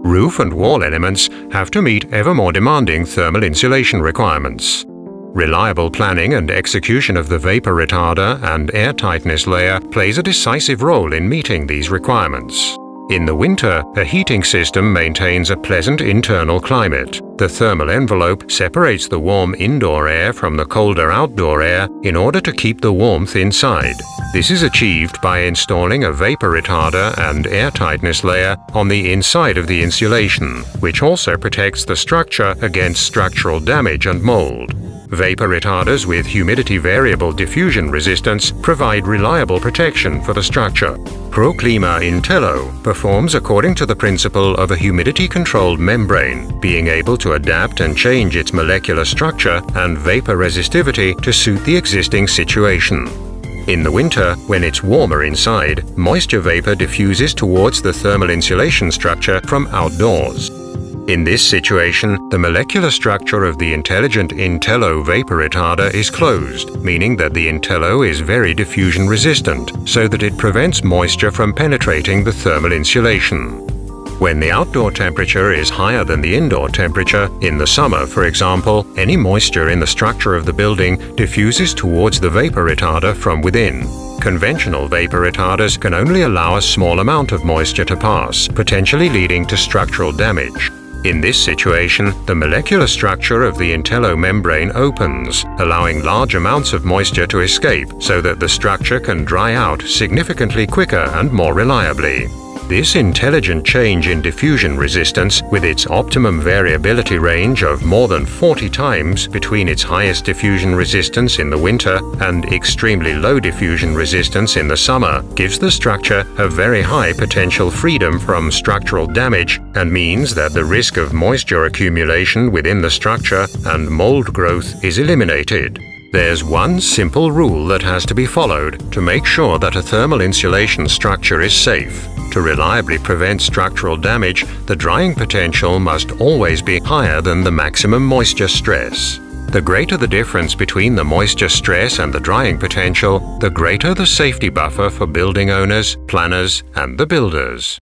Roof and wall elements have to meet ever more demanding thermal insulation requirements. Reliable planning and execution of the vapor retarder and air tightness layer plays a decisive role in meeting these requirements. In the winter, a heating system maintains a pleasant internal climate. The thermal envelope separates the warm indoor air from the colder outdoor air in order to keep the warmth inside. This is achieved by installing a vapor retarder and air tightness layer on the inside of the insulation, which also protects the structure against structural damage and mold. Vapor retarders with humidity-variable diffusion resistance provide reliable protection for the structure. Clima Intello performs according to the principle of a humidity-controlled membrane, being able to adapt and change its molecular structure and vapor resistivity to suit the existing situation. In the winter, when it's warmer inside, moisture vapor diffuses towards the thermal insulation structure from outdoors. In this situation, the molecular structure of the intelligent Intello vapor retarder is closed, meaning that the Intello is very diffusion resistant, so that it prevents moisture from penetrating the thermal insulation. When the outdoor temperature is higher than the indoor temperature, in the summer for example, any moisture in the structure of the building diffuses towards the vapor retarder from within. Conventional vapor retarders can only allow a small amount of moisture to pass, potentially leading to structural damage. In this situation, the molecular structure of the Intello membrane opens, allowing large amounts of moisture to escape so that the structure can dry out significantly quicker and more reliably. This intelligent change in diffusion resistance, with its optimum variability range of more than 40 times between its highest diffusion resistance in the winter and extremely low diffusion resistance in the summer, gives the structure a very high potential freedom from structural damage and means that the risk of moisture accumulation within the structure and mold growth is eliminated. There's one simple rule that has to be followed to make sure that a thermal insulation structure is safe. To reliably prevent structural damage, the drying potential must always be higher than the maximum moisture stress. The greater the difference between the moisture stress and the drying potential, the greater the safety buffer for building owners, planners, and the builders.